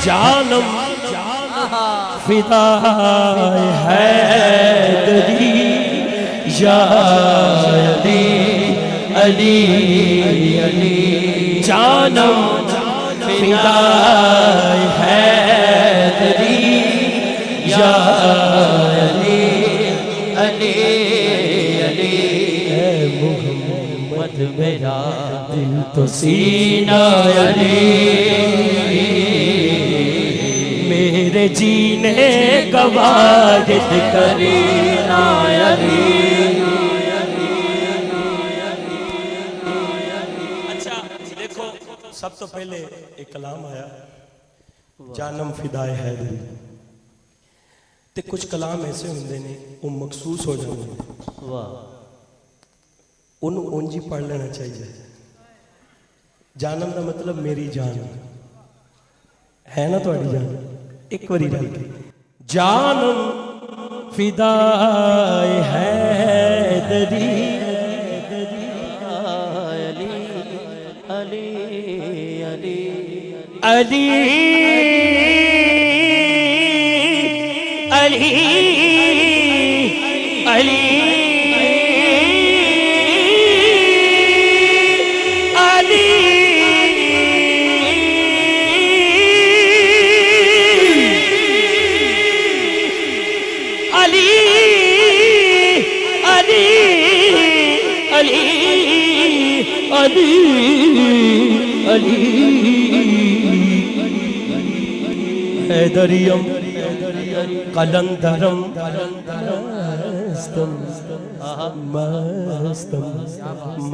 जानम फिदा हैदरी या अली अली अली जानम फिदा हैदरी या अली अली अली मोहम्मद मेरा दिल तो सीना अली मेरे जीने का वाजिद करीना अली। अच्छा देखो सब तो पहले एक कलाम आया जानम फिदाए हैदरी ते कुछ कलाम ऐसे होंगे ने वो मखसूस हो जाते वाह उन्होंने उंज ही पढ़ लेना चाहिए। जानम का मतलब मेरी जान है ना थोड़ी जान एक बारी रल के जानम फिदाए हैदरी अली अली अली अली अली अली अली हैदरियम कलंदरम मस्तम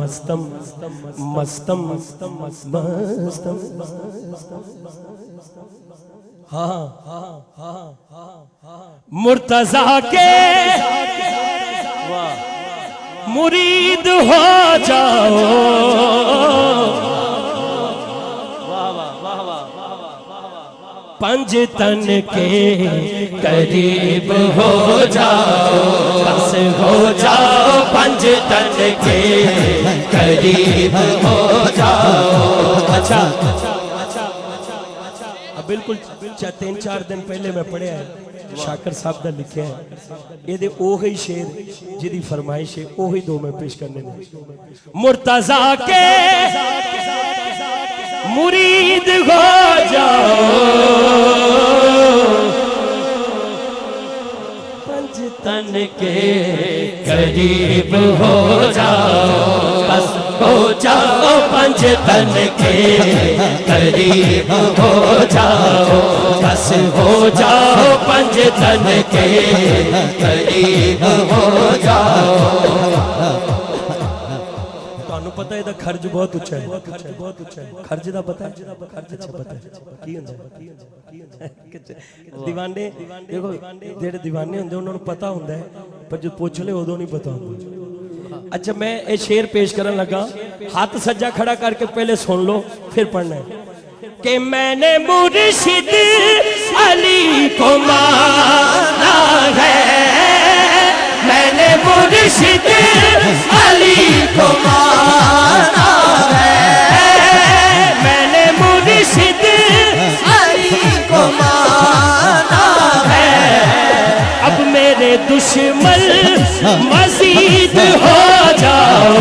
मस्तम मस्तम मस्तम मस्तम हाँ मुर्तजा के मुरीद हो जाओ पंज तन के करीब हो जाओ बस हो जाओ पंज तन के करीब हो जाओ। अच्छा बिल्कुल 3-4 दिन पहले मैं पढ़िया है शाकर साहब का लिखा है ये ओही शेर जिदी फरमाइश है ओही दो मैं पेश करने ने मुर्तजा के मुरीद हो जाओ पंज तन के करीब हो जाओ बस हो जाओ पंज तन के करीब हो जाओ बस हो जाओ पंज तन के करीब हो जाओ। ਤੁਹਾਨੂੰ पता है खर्च बहुत उच्चा है खर्च का पता है अच्छा पता है की ਹੁੰਦਾ दीवाने देखो ਜਿਹੜੇ दीवाने ਹੁੰਦੇ ਉਹਨਾਂ ਨੂੰ पता ਹੁੰਦਾ है पर जो पूछ ले उदों नहीं पता ਹੁੰਦਾ। अच्छा मैं ये शेर पेश करने लगा हाथ सज्जा खड़ा करके पहले सुन लो फिर पढ़ना है कि मैंने मुर्शिद अली को माना है मैंने मुर्शिद अली को माना है मैंने मुर्शिद अली को माना है अब मेरे दुश्मन मजीद हो जाओ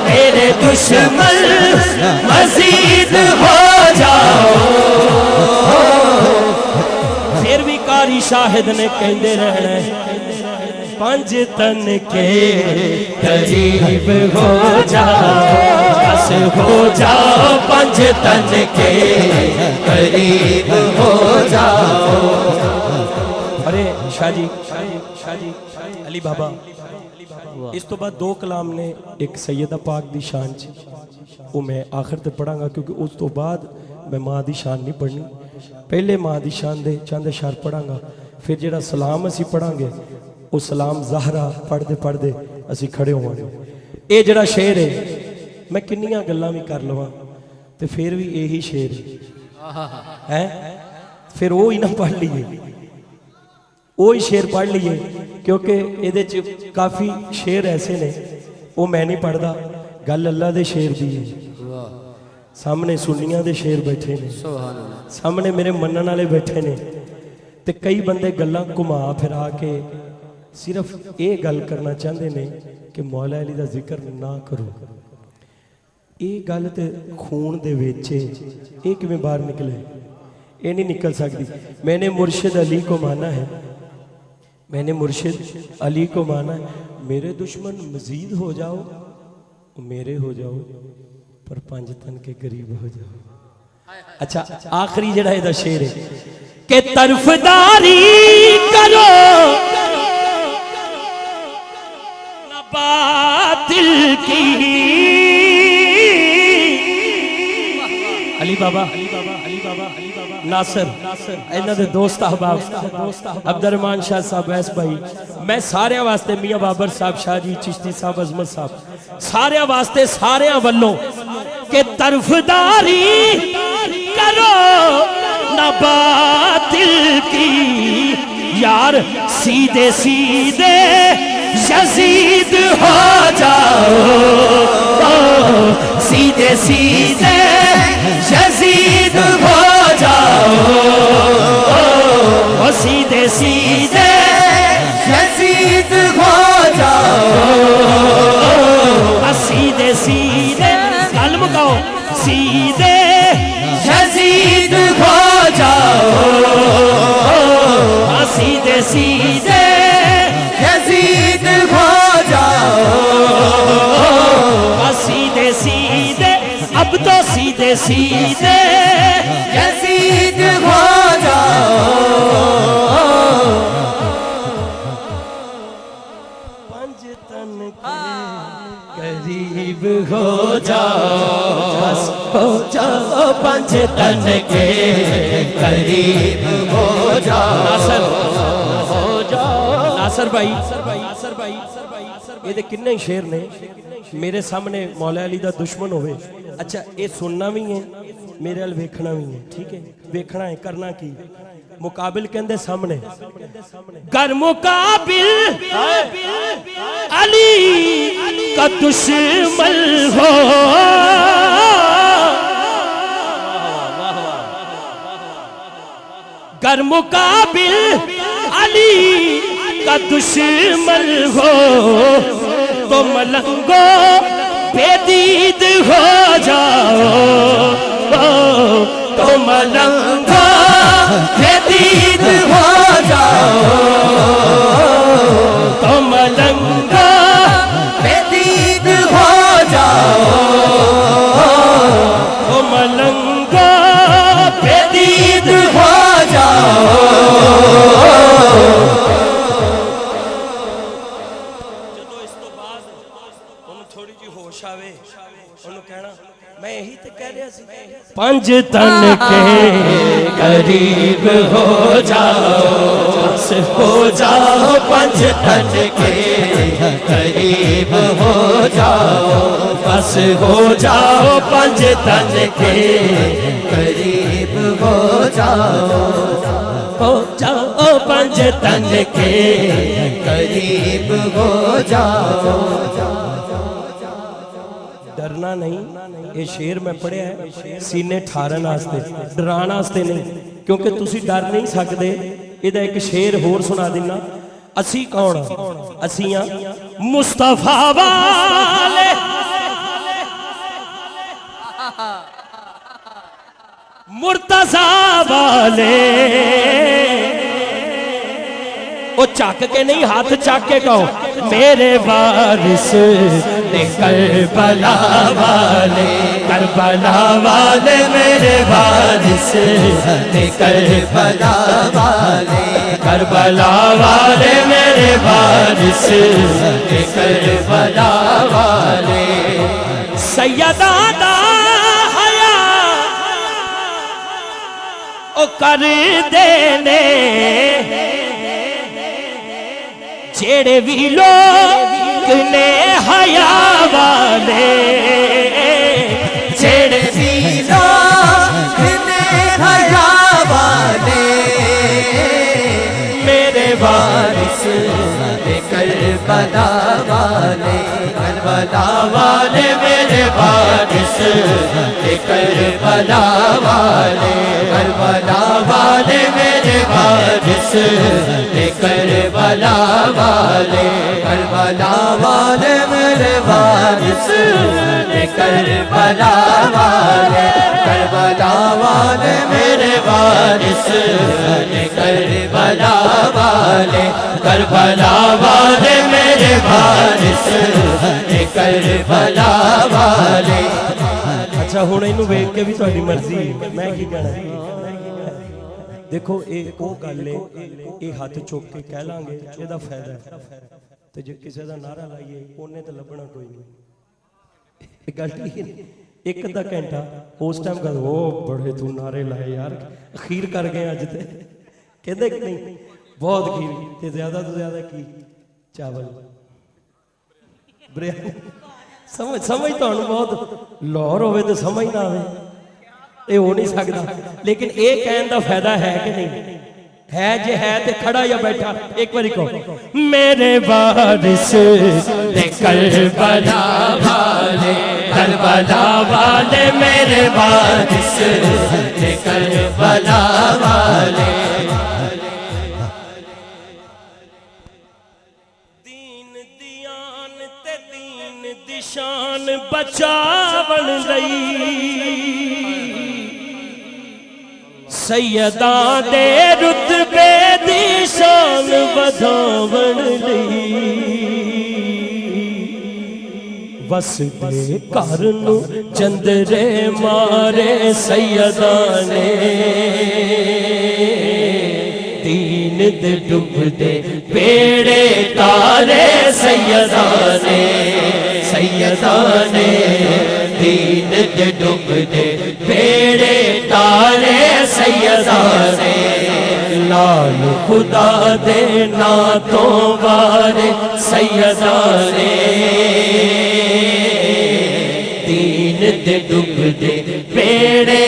मेरे दुश्मन मजीद हो जाओ। फिर भी कारी शाहिद ने कहते रहना पंज तन के करीब हो जाओ बस हो जाओ पंज तन के करीब हो जाओ। अरे शाह जी अली बाबा इस तो बाद दो कलाम ने एक सैयदा पाक दी शान च वो मैं आखिर तक पढ़ांगा क्योंकि उस तो बाद मैं माँ दी शान नहीं पढ़नी पहले माँ दी शान दे चंद अशर पढ़ांगा फिर जेड़ा सलाम असी पढ़ांगे वो सलाम ज़हरा पढ़ते पढ़ते असी खड़े होवांगे। ये जड़ा शेर है मैं किन्नियां गल्लां भी कर लवां ते फिर भी यही शेर है फिर वो ही ना पढ़ लीए वो ही शेर पढ़ लीए क्योंकि ये काफ़ी शेर ऐसे ने वो मैं नहीं पढ़ता गल अल्लाह दे शेर दी है सामने सुन्नियां दे शेर बैठे ने, सामने मेरे मनन वाले बैठे ने, ते कई बंदे गल्लां घुमा फिरा के सिर्फ ये गल करना चाहते ने कि मौला अली दा जिक्र ना करो। ये गल तो खून दे विच है, ये किवें बाहर निकले? ये नहीं निकल सकती। मैंने मुर्शिद अली को माना है, मैंने मुर्शिद अली को माना है। मेरे दुश्मन मजीद हो जाओ, मेरे हो जाओ, पर पंज तन के करीब हो जाओ। अच्छा, आखिरी जड़ा इहदा शेर है कि तरफदारी करो ना बातिल की। अली बाबा, अली बाबा, अली बाबा, अली बाबा, नासर, इन्हां दे दोस्त अहबाब, अब्दुर्रहमान शाह साहब, वैस भाई, मैं सारे वास्ते, मियाँ बाबर साहब, शाह जी चिश्ती साहब, अजमत साहब, सारे वास्ते, सारे वल्लों के तरफदारी करो ना बातिल की। यार सीधे सीधे यजीद हो जाओ, सीधे सीधे यजीद हो जाओ, सीधे सीधे यजीद हो जाओ, सीधे सीधे गल मुकाओ, सीधे यजीद हो जाओ, सीधे सीधे यजीद हो जाओ, सीधे सीधे, अब तो सीधे सीधे यजीद हो जाओ। पंज तन के करीब हो जाओ, बस हो जाओ, पंज तन के करीब हो जाओ, नासर हो जाओ, नासर भाई, नासर भाई, ये दे किन्ने ही शेर ने। मेरे सामने मौला अली दा दुश्मन होवे, अच्छा ये सुनना भी है, मेरे अल वेखना भी है, ठीक है, वेखना है, करना की मुकाबिल कहंदे सामने, गर मुकाबिल अली का दुश्मन हो, गर मुकाबिल अली का दुश्मन हो तो मलंगो बेदीद हो जाओ, तो मलंगो यजीद हो जाओ, तो मलंगो यजीद हो जाओ, तो मलंगो यजीद हो जाओ। ਜਦੋਂ ਇਸ ਤੋਂ ਬਾਅਦ ਉਹਨੂੰ ਥੋੜੀ ਜਿਹੀ ਹੋਸ਼ ਆਵੇ, ਉਹਨੂੰ ਕਹਿਣਾ मैं यही तो कह रहा सी, पंज तन के करीब हो जाओ, बस हो जाओ, पंज तन के करीब हो जाओ, बस हो जाओ, पंज तन के करीब हो जाओ, हो जाओ, पंज तन के करीब हो जाओ। डरना नहीं, ये शेर मैं पढ़िया है सीने ठारन वास्ते, डराने वास्ते नहीं, क्योंकि तुसी डर नहीं सकते। इहदा एक शेर होर सुना देना। असी कौन? असी हां मुस्तफा वाले, मुर्तजा वाले। ओ चक के नहीं, हाथ चक के कहो मेरे वारिस करबला वाले, करबला वाले मेरे वारिस करबला वाले, करबला वाले मेरे वारिस करबला वाले। सैयदा दा हया ओ कर देने जेड़े भी लोग ने हया वाले, जेड़े भी लोग ने हया वाले, मेरे वारिस करबला वाले, करबला करबला वाले मेरे वारिस करबला वाले करबला वाले मेरे वारिस करबला वाले करबला वाले मेरे वारिस करबला वाले करबला वाले मेरे वारिस करबला वाले करबला वाले मेरे वारिस करबला वाले। अच्छा हुण इनू वेख के भी तुहाडी मर्जी, मैं की कहना। देखो ये वो गल है, ये हाथ चुक के कह लांगे ਇਹਦਾ फायदा है, तो जे किसी का नारा लाइए उन्हें तो लभना कोई नहीं। गल ठीक है, एक अद्धा घंटा उस टाइम कर वो बड़े तू नारे लाए यार, अखीर कर गए अज ते कहते कि नहीं बहुत खीर ते ज्यादा तो ज्यादा की चावल बिरयानी। समझ समझ तो बहुत लाहौर होवे तो समझ ना आवे, ये हो नहीं सकता। लेकिन ये कहने का फायदा है कि नहीं है? जे है तो खड़ा या बैठा एक बारी कहो मेरे वारिस करबला वाले करबला वाले मेरे वारिस करबला वाले। दीन दियान ते दीन दिशान बचावन लई सैयदा दे रुतबे दी शान वधावन लई वसदे घर नू चंदरे मारे सैयदा ने दीन दे डुबदे बेड़े तारे सैयदा ने सैयदा ने दीन दे डुबदे बेड़े तारे सैयदा ने लाल खुदा दे ना तो वारे सैयदा ने दीन दे डुबदे बेड़े